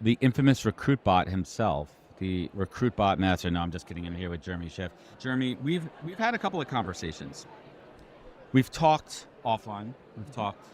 the infamous RecruitBot himself, the RecruitBot master. No, I'm just kidding. I'm here with Jeremy Schiff. Jeremy, we've had a couple of conversations. We've talked offline. We've talked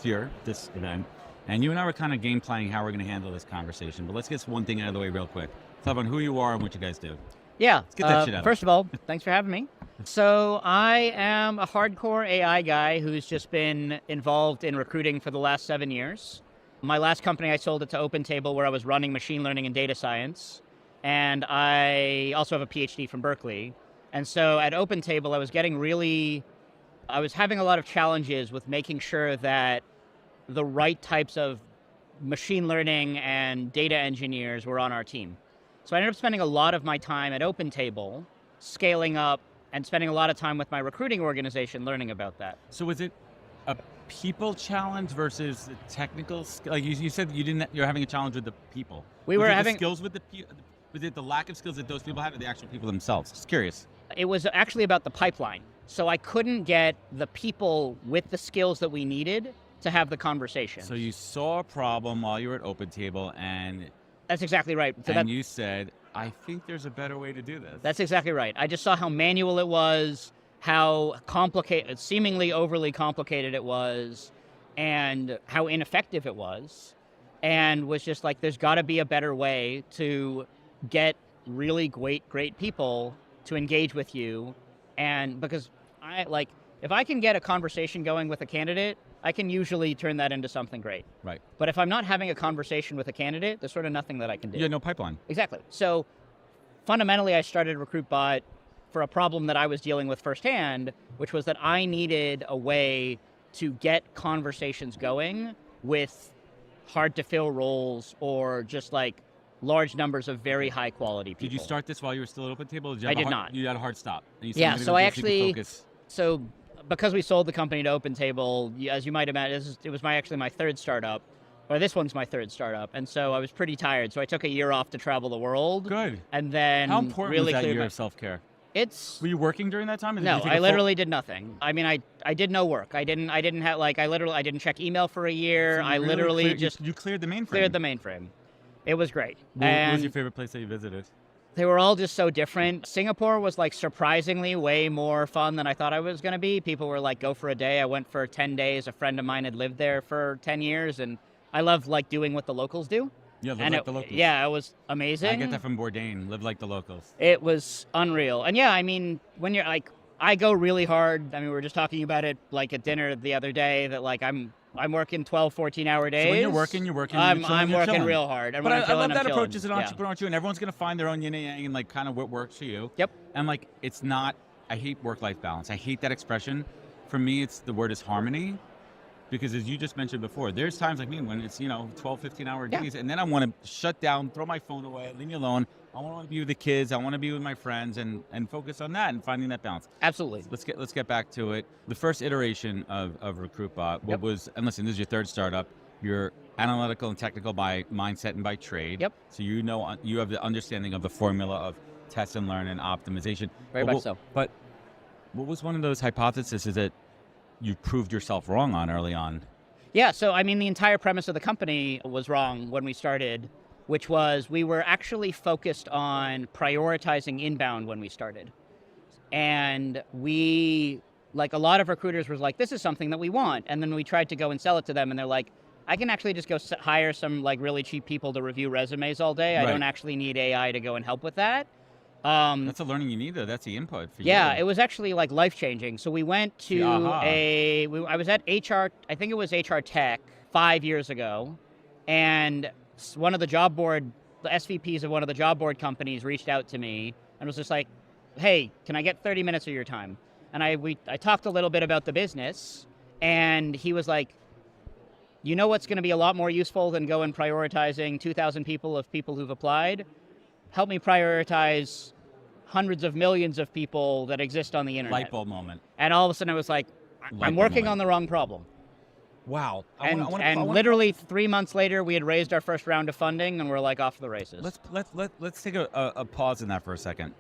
here, this event, and you and I were kind of game planning how we're going to handle this conversation. But let's get one thing out of the way real quick. Tell everyone who you are and what you guys do. Yeah. Let's get that shit out. First of all, thanks for having me. So I am a hardcore AI guy who's just been involved in recruiting for the last 7 years. My last company, I sold it to OpenTable, where I was running machine learning and data science. And I also have a PhD from Berkeley. And so at OpenTable, I was having a lot of challenges with making sure that the right types of machine learning and data engineers were on our team. So I ended up spending a lot of my time at OpenTable, scaling up and spending a lot of time with my recruiting organization learning about that. So was it a people challenge versus the technical? Like you said, you're having a challenge with the people. We were having the skills with the people. Was it the lack of skills that those people had, or the actual people themselves? Just curious. It was actually about the pipeline. So I couldn't get the people with the skills that we needed to have the conversation. So you saw a problem while you were at OpenTable, and that's exactly right. So you said, I think there's a better way to do this. That's exactly right. I just saw how manual it was, how complicated, seemingly overly complicated it was, and how ineffective it was, and was just like, there's got to be a better way to get really great people to engage with you. And because if I can get a conversation going with a candidate, I can usually turn that into something great. Right. But if I'm not having a conversation with a candidate, there's sort of nothing that I can do. Yeah, no pipeline. Exactly. So fundamentally, I started RecruitBot for a problem that I was dealing with firsthand, which was that I needed a way to get conversations going with hard to fill roles or just like large numbers of very high quality people. Did you start this while you were still at OpenTable? I did not. You had a hard stop. And you said yeah, so I actually, focus. So because we sold the company to OpenTable, as you might imagine, it was actually my third startup, or this one's my third startup, and so I was pretty tired. So I took a year off to travel the world. Good. And then how important really was that year of self-care? Were you working during that time? No, I literally did nothing. I mean, I did no work. I didn't I didn't check email for a year. So you cleared the mainframe. Cleared the mainframe. It was great. What was your favorite place that you visited? They were all just so different. Singapore was like surprisingly way more fun than I thought I was going to be. People were like, go for a day. I went for 10 days. A friend of mine had lived there for 10 years, and I love like doing what the locals do. Yeah, live like the locals. Yeah, it was amazing. I get that from Bourdain. Live like the locals. It was unreal. And yeah, I mean, when you're like, I go really hard. I mean, we were just talking about it like at dinner the other day that like I'm working 12, 14-hour days. So when you're working. I'm working real hard. And but I love that approach approach as an entrepreneur too, and everyone's going to find their own yin and yang and like kind of what works for you. Yep. And like, it's not, I hate work-life balance. I hate that expression. For me, the word is harmony. Because as you just mentioned before, there's times like me when it's, 12, 15-hour days, and then I want to shut down, throw my phone away, leave me alone. I want to be with the kids. I want to be with my friends and focus on that and finding that balance. Absolutely. Let's get back to it. The first iteration of RecruitBot, and listen, this is your third startup. You're analytical and technical by mindset and by trade. Yep. So you have the understanding of the formula of test and learn and optimization. Very much so. But what was one of those hypotheses that you proved yourself wrong on early on? Yeah, so I mean, the entire premise of the company was wrong when we started, which was we were actually focused on prioritizing inbound when we started. And we, like a lot of recruiters were like, this is something that we want. And then we tried to go and sell it to them and they're like, I can actually just go hire some like really cheap people to review resumes all day. I don't actually need AI to go and help with that. That's the learning you need, though. That's the input for you. Yeah, it was actually like life-changing. So we went to I was at HR, I think it was HR Tech 5 years ago, and one of the SVPs of one of the job board companies reached out to me and was just like, hey, can I get 30 minutes of your time? And I talked a little bit about the business, and he was like, you know what's going to be a lot more useful than going prioritizing 2,000 people of people who've applied? Help me prioritize hundreds of millions of people that exist on the internet. Light bulb moment. And all of a sudden I was like, I'm working on the wrong problem. Wow. And literally 3 months later, we had raised our first round of funding and we're like off to the races. Let's take a pause in that for a second.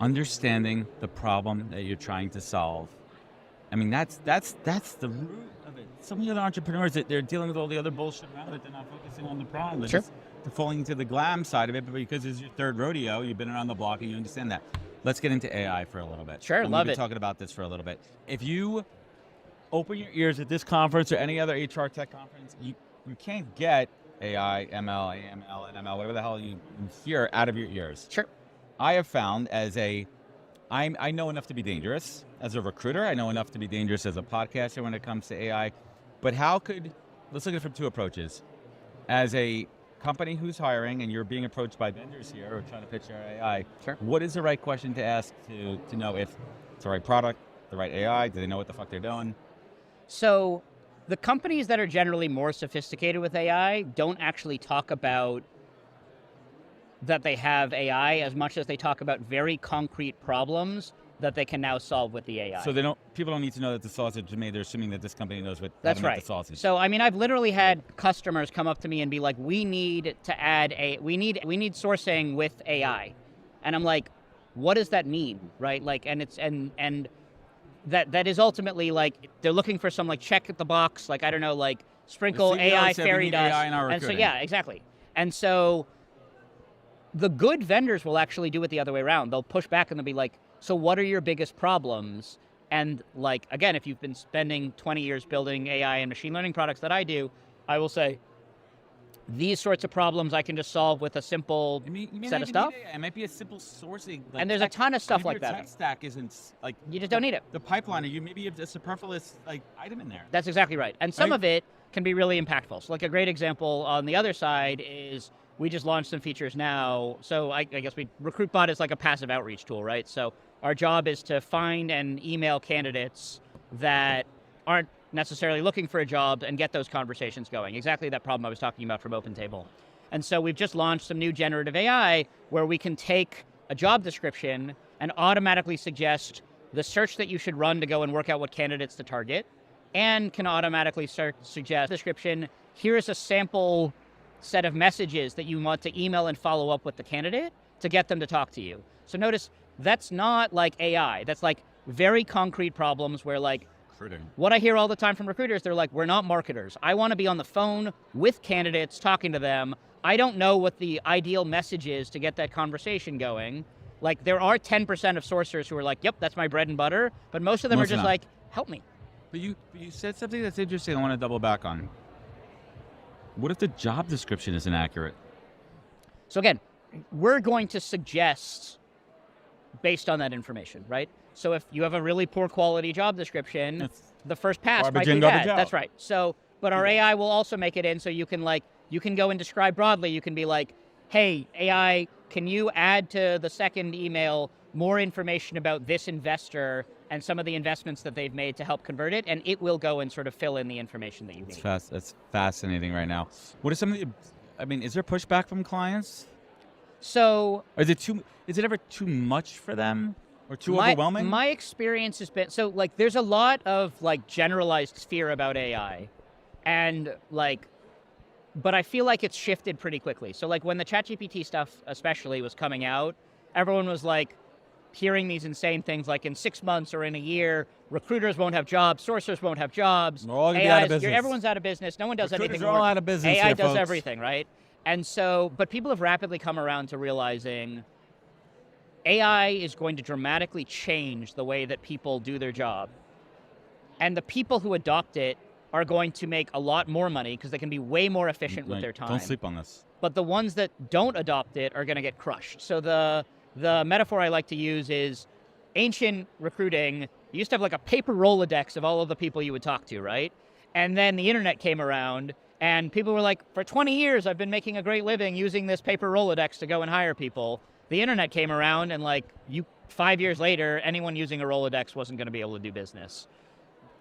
Understanding the problem that you're trying to solve I mean, that's the root of it. So many other entrepreneurs that they're dealing with all the other bullshit around it. They're not focusing on the problem. They're Sure. just they're falling into the glam side of it. But because it's your third rodeo, you've been around the block and you understand that. Let's get into AI for a little bit. Sure, and love we've it. been talking about this for a little bit. If you open your ears at this conference or any other HR tech conference, you can't get AI, ML, AML, NML, whatever the hell you hear out of your ears. Sure. I have found I know enough to be dangerous as a recruiter. I know enough to be dangerous as a podcaster when it comes to AI. But let's look at it from two approaches. As a company who's hiring and you're being approached by vendors here or trying to pitch your AI, Sure. what is the right question to ask to know if it's the right product, the right AI? Do they know what the fuck they're doing? So the companies that are generally more sophisticated with AI don't actually talk about that they have AI as much as they talk about very concrete problems that they can now solve with the AI. So people don't need to know that the sausage is made. They're assuming that this company knows how That's to make right. the sausage. So I mean, I've literally had customers come up to me and be like, "We need to add we need sourcing with AI," and I'm like, "What does that mean?" Right? Like, and it's and that is ultimately like they're looking for some like check at the box, like I don't know, like sprinkle The CEO AI said we fairy need dust, AI in our and so recruiting. yeah, exactly, and so. The good vendors will actually do it the other way around. They'll push back and they'll be like, so what are your biggest problems? And like, again, if you've been spending 20 years building AI and machine learning products that I do, I will say, these sorts of problems I can just solve with a simple You may set not of even stuff. need AI. It might be a simple sourcing. Like And there's a ton of stuff maybe like your that. tech stack isn't like You just don't need it. the pipeline. Maybe you have a superfluous like item in there. That's exactly right. And some Right. of it can be really impactful. So like a great example on the other side is we just launched some features now. So I guess RecruitBot is like a passive outreach tool, right? So our job is to find and email candidates that aren't necessarily looking for a job and get those conversations going. Exactly that problem I was talking about from OpenTable. And so we've just launched some new generative AI where we can take a job description and automatically suggest the search that you should run to go and work out what candidates to target, and can automatically suggest description, here's a sample set of messages that you want to email and follow up with the candidate to get them to talk to you. So notice, that's not like AI. That's like very concrete problems where like, Recruiting. what I hear all the time from recruiters, they're like, we're not marketers. I want to be on the phone with candidates, talking to them. I don't know what the ideal message is to get that conversation going. Like there are 10% of sourcers who are like, yep, that's my bread and butter. But most of them are just like, help me. But you said something that's interesting. I want to double back on. What if the job description isn't accurate? So again, we're going to suggest based on that information, right? So if you have a really poor quality job description, the first pass might Garbage be in, garbage bad. out. That's right. So, but our AI will also make it in so you can go and describe broadly. You can be like, hey, AI, can you add to the second email more information about this investor and some of the investments that they've made to help convert it? And it will go and sort of fill in the information that you need. That's fascinating right now. What are some of the, is there pushback from clients? So Is it ever too much for them or too overwhelming? My experience has been, so like there's a lot of like generalized fear about AI and like, but I feel like it's shifted pretty quickly. So like when the ChatGPT stuff especially was coming out, everyone was like hearing these insane things like in 6 months or in a year, recruiters won't have jobs, sourcers won't have jobs. We're all gonna be out of business. Everyone's out of business. No one does Recruiters anything. are all out of business AI here, does folks. everything, right? And so, but people have rapidly come around to realizing AI is going to dramatically change the way that people do their job. And the people who adopt it are going to make a lot more money because they can be way more efficient with their time. Don't sleep on this. But the ones that don't adopt it are going to get crushed. So the metaphor I like to use is ancient recruiting. You used to have like a paper Rolodex of all of the people you would talk to, right? And then the internet came around and people were like, for 20 years, I've been making a great living using this paper Rolodex to go and hire people. The internet came around and 5 years later, anyone using a Rolodex wasn't going to be able to do business.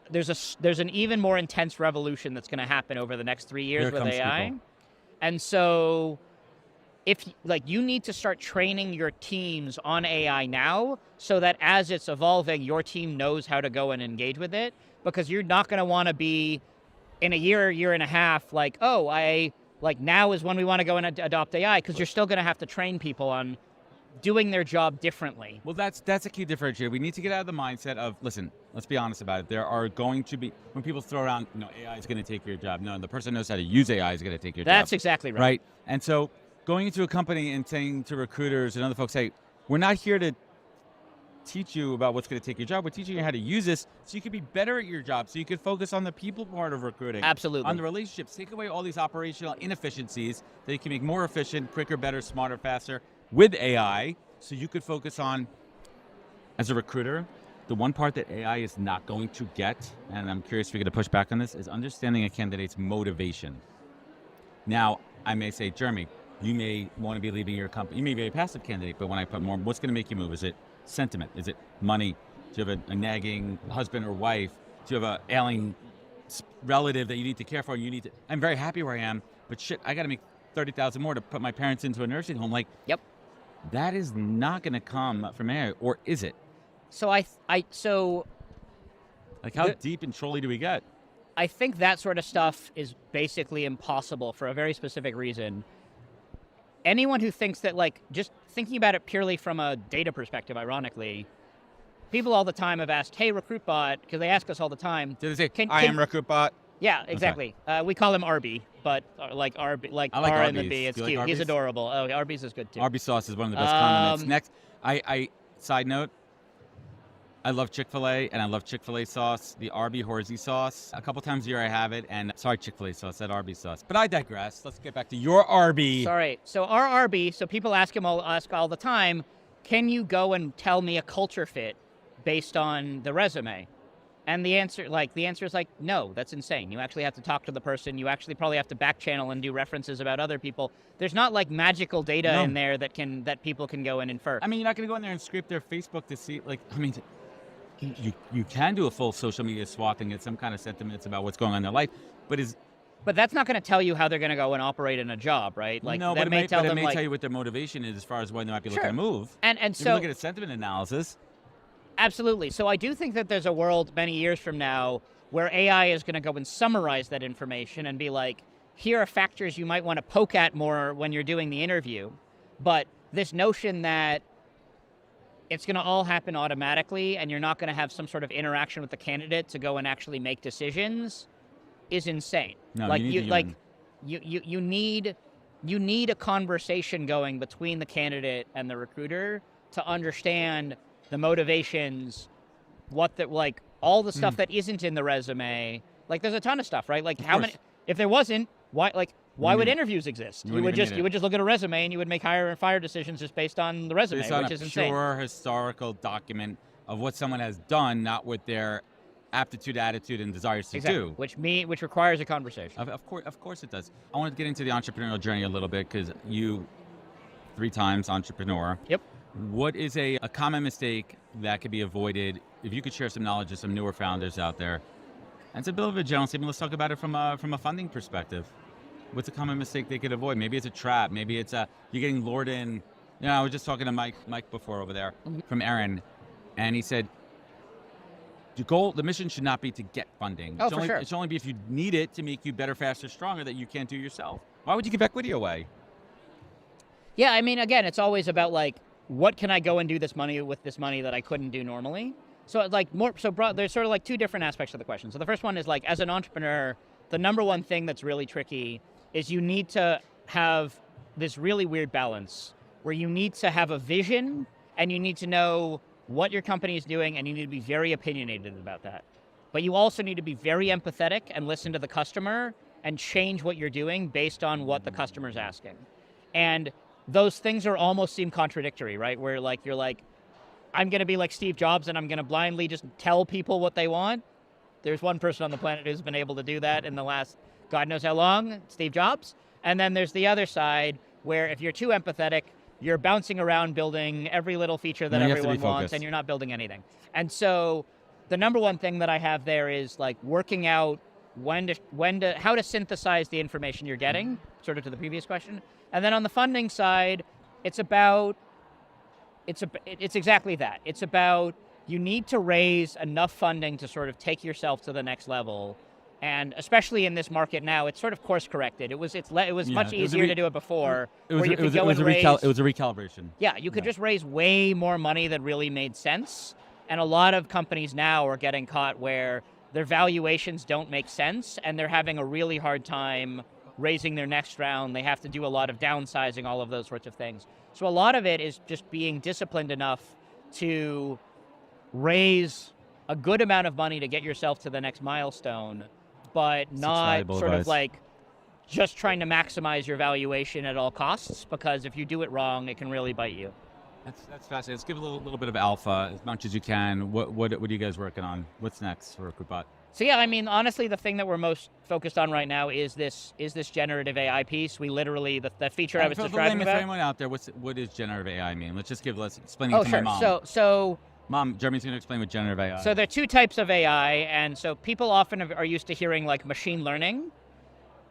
There's an even more intense revolution that's going to happen over the next 3 years with AI. People. And so if you need to start training your teams on AI now so that as it's evolving, your team knows how to go and engage with it, because you're not going to want to be in a year and a half, now is when we want to go and adopt AI, because you're still going to have to train people on doing their job differently. Well, that's a key differentiator. We need to get out of the mindset of, listen, let's be honest about it. There are going to be, when people throw around, AI is going to take your job. No, the person who knows how to use AI is going to take your job. That's exactly right. Right? And so going into a company and saying to recruiters and other folks, hey, we're not here to teach you about what's going to take your job. We're teaching you how to use this so you can be better at your job, so you can focus on the people part of recruiting. Absolutely. On the relationships. Take away all these operational inefficiencies that you can make more efficient, quicker, better, smarter, faster with AI, so you could focus on, as a recruiter, the one part that AI is not going to get, and I'm curious if you're going to push back on this, is understanding a candidate's motivation. Now, I may say, Jeremy, you may want to be leaving your company. You may be a passive candidate, but when I put more, what's going to make you move? Is it sentiment? Is it money? Do you have a nagging husband or wife? Do you have an ailing relative that you need to care for? I'm very happy where I am, but shit, I got to make $30,000 more to put my parents into a nursing home. Like, Yep. That is not going to come from AI, or is it? So Like, how deep and trolly do we get? I think that sort of stuff is basically impossible for a very specific reason. Anyone who thinks that, like, just thinking about it purely from a data perspective, ironically, people all the time have asked, hey, RecruitBot, because they ask us all the time. Do they say, I am RecruitBot? Yeah, exactly. Okay. We call him Arby, but like Arby, like I like R Arby's. and the B. It's Do you like cute. He's Arby's? adorable. Oh, Arby's is good too. Arby's sauce is one of the best condiments. Next, I side note, I love Chick-fil-A, and I love Chick-fil-A sauce, the Arby Horsey sauce. A couple times a year I have it, and sorry, Chick-fil-A sauce, that Arby sauce. But I digress. Let's get back to your Arby. Sorry. So our Arby, so people ask all the time, can you go and tell me a culture fit based on the resume? And the answer is like, no, that's insane. You actually have to talk to the person. You actually probably have to back channel and do references about other people. There's not like magical data in there that people can go and infer. I mean, you're not going to go in there and scrape their Facebook to see, like, I mean, you can do a full social media SWOT and get some kind of sentiments about what's going on in their life, but that's not going to tell you how they're going to go and operate in a job, right? Like, no, that but may tell it them, may like, tell you what their motivation is as far as when they might be Sure. looking to move. And If so you look at a sentiment analysis. Absolutely. So I do think that there's a world many years from now where AI is going to go and summarize that information and be like, here are factors you might want to poke at more when you're doing the interview. But this notion that it's going to all happen automatically and you're not going to have some sort of interaction with the candidate to go and actually make decisions is insane. No, like you need you need a conversation going between the candidate and the recruiter to understand the motivations, all the stuff that isn't in the resume. Like, there's a ton of stuff, right? Like, if there wasn't, why would interviews exist? You would just look at a resume and you would make hire and fire decisions just based on the resume, which is insane. Pure historical document of what someone has done, not what their aptitude, attitude, and desires to do. Which requires a conversation. Of course it does. I want to get into the entrepreneurial journey a little bit, because you 3 times entrepreneur. Yep. What is a common mistake that could be avoided if you could share some knowledge of some newer founders out there? And it's a bit of a general statement. Let's talk about it from a funding perspective. What's a common mistake they could avoid? Maybe it's a trap. Maybe it's you're getting lured in. I was just talking to Mike before over there from Aaron, and he said the mission should not be to get funding. Oh, for sure. It should only be if you need it to make you better, faster, stronger that you can't do yourself. Why would you give equity away? Yeah, I mean, again, it's always about, like, what can I go and do with this money that I couldn't do normally? So there's sort of like 2 different aspects of the question. So the first one is, like, as an entrepreneur, the number one thing that's really tricky is you need to have this really weird balance where you need to have a vision and you need to know what your company is doing and you need to be very opinionated about that. But you also need to be very empathetic and listen to the customer and change what you're doing based on what the customer's asking. And those things almost seem contradictory, right? Where, like, you're like, I'm going to be like Steve Jobs and I'm going to blindly just tell people what they want. There's one person on the planet who's been able to do that in the last God knows how long, Steve Jobs. And then there's the other side where if you're too empathetic, you're bouncing around building every little feature that everyone wants and you're not building anything. And so the number one thing that I have there is, like, working out how to synthesize the information you're getting, sort of to the previous question. And then on the funding side, it's exactly that. It's about, you need to raise enough funding to sort of take yourself to the next level. And especially in this market now, it's sort of course corrected. It was much easier to do it before, where you could go and raise. It was a recalibration. Yeah, you could just raise way more money that really made sense. And a lot of companies now are getting caught where their valuations don't make sense, and they're having a really hard time raising their next round. They have to do a lot of downsizing, all of those sorts of things. So a lot of it is just being disciplined enough to raise a good amount of money to get yourself to the next milestone, but not sort of like just trying to maximize your valuation at all costs, because if you do it wrong, it can really bite you. That's fascinating. Let's give a little bit of alpha as much as you can. What are you guys working on? What's next for RecruitBot? So yeah, I mean, honestly, the thing that we're most focused on right now is this generative AI piece. We literally, the feature I was describing about. For anyone out there, what does generative AI mean? Let's explain it to my mom. So Mom, Jeremy's going to explain what generative AI is. So there are two types of AI, and so people often are used to hearing like machine learning.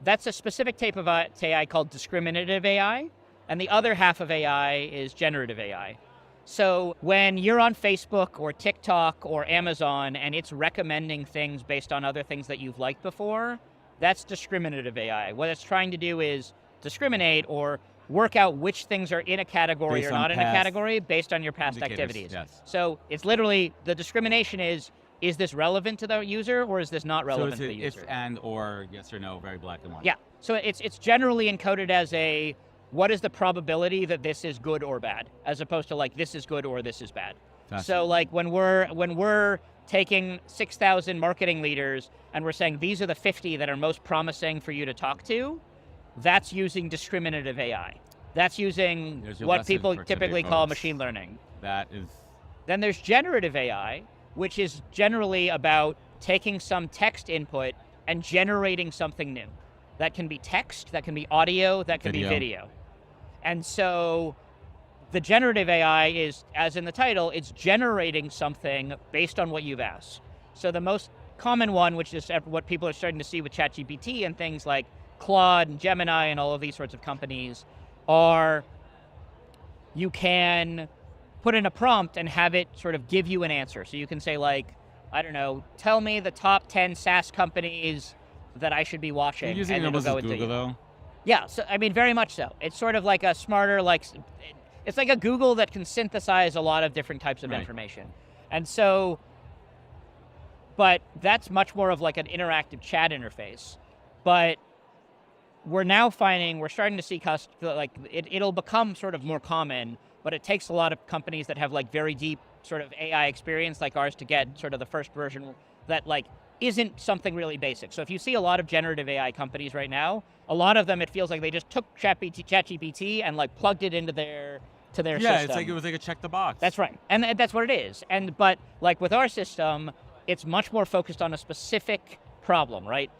That's a specific type of AI called discriminative AI, and the other half of AI is generative AI. So when you're on Facebook or TikTok or Amazon and it's recommending things based on other things that you've liked before, that's discriminative AI. What it's trying to do is discriminate or work out which things are in a category based or not in a category based on your past indicators, activities. Yes. So it's literally, the discrimination is this relevant to the user or is this not relevant to the user? If and or yes or no, very black and white. Yeah, so it's generally encoded as a, what is the probability that this is good or bad, as opposed to like this is good or this is bad. So like when we're taking 6,000 marketing leaders and we're saying these are the 50 that are most promising for you to talk to, that's using discriminative AI. That's using what people typically call machine learning. That is. Then there's generative AI, which is generally about taking some text input and generating something new. That can be text, that can be audio, that can be video. And so the generative AI is, as in the title, it's generating something based on what you've asked. So the most common one, which is what people are starting to see with ChatGPT and things like Claude and Gemini and all of these sorts of companies, are you can put in a prompt and have it sort of give you an answer. So you can say like, I don't know, tell me the top 10 SaaS companies that I should be watching. You're using it almost as Google though? Yeah, so I mean, very much so. It's sort of like a smarter, like, it's like a Google that can synthesize a lot of different types of information. And so, but that's much more of like an interactive chat interface. But we're now finding, we're starting to see like it'll become sort of more common, but it takes a lot of companies that have like very deep sort of AI experience like ours to get sort of the first version that like isn't something really basic. So if you see a lot of generative AI companies right now, a lot of them, it feels like they just took ChatGPT and like plugged it into their system. Yeah, it's like it was like a check the box. That's right, and that's what it is. But like with our system, it's much more focused on a specific problem, right?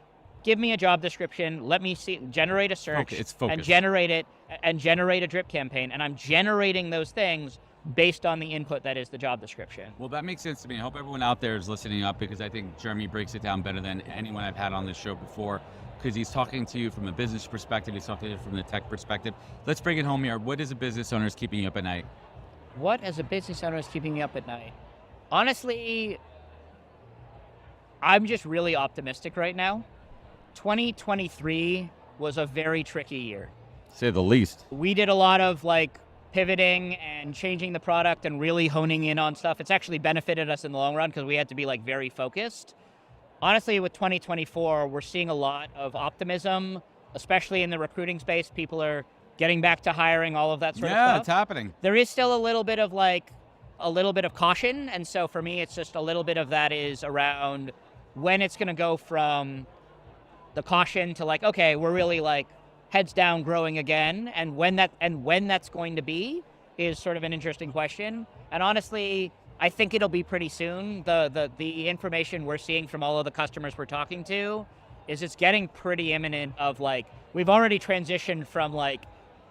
Give me a job description, let me generate a search, and generate it, and generate a drip campaign, and I'm generating those things based on the input that is the job description. Well, that makes sense to me. I hope everyone out there is listening up, because I think Jeremy breaks it down better than anyone I've had on this show before, because he's talking to you from a business perspective, he's talking to you from the tech perspective. Let's bring it home here. What is a business owner is keeping you up at night? What as a business owner is keeping me up at night? Honestly, I'm just really optimistic right now. 2023 was a very tricky year. Say the least. We did a lot of like pivoting and changing the product and really honing in on stuff. It's actually benefited us in the long run because we had to be like very focused. Honestly, with 2024, we're seeing a lot of optimism, especially in the recruiting space. People are getting back to hiring, all of that sort of stuff. Yeah, it's happening. There is still a little bit of caution. And so for me, it's just a little bit of that is around when it's going to go from the caution to like, okay, we're really like heads down growing again, and when that's going to be is sort of an interesting question. And honestly, I think it'll be pretty soon. The information we're seeing from all of the customers we're talking to is it's getting pretty imminent of like, we've already transitioned from like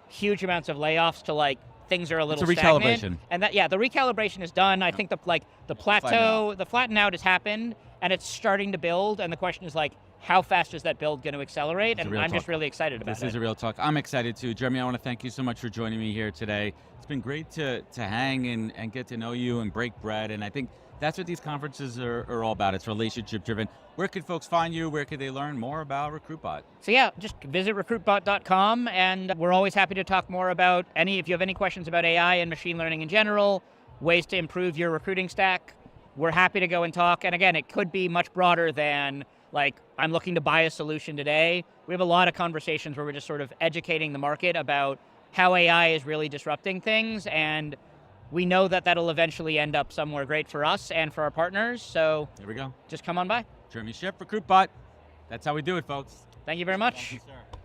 huge amounts of layoffs to like things are a little stagnant. Recalibration. And the recalibration is done. I think the plateau, the flatten out has happened, and it's starting to build, and the question is like, how fast is that build going to accelerate? It's a And real I'm just talk. really excited about This it. is a real talk. I'm excited too. Jeremy, I want to thank you so much for joining me here today. It's been great to hang and get to know you and break bread. And I think that's what these conferences are all about. It's relationship driven. Where could folks find you? Where could they learn more about RecruitBot? So yeah, just visit recruitbot.com, and we're always happy to talk more about if you have any questions about AI and machine learning in general, ways to improve your recruiting stack, we're happy to go and talk. And again, it could be much broader than like, I'm looking to buy a solution today. We have a lot of conversations where we're just sort of educating the market about how AI is really disrupting things, and we know that that'll eventually end up somewhere great for us and for our partners. So There we go. just come on by. Jeremy Schiff, RecruitBot. That's how we do it, folks. Thank you very much. Thank you, sir.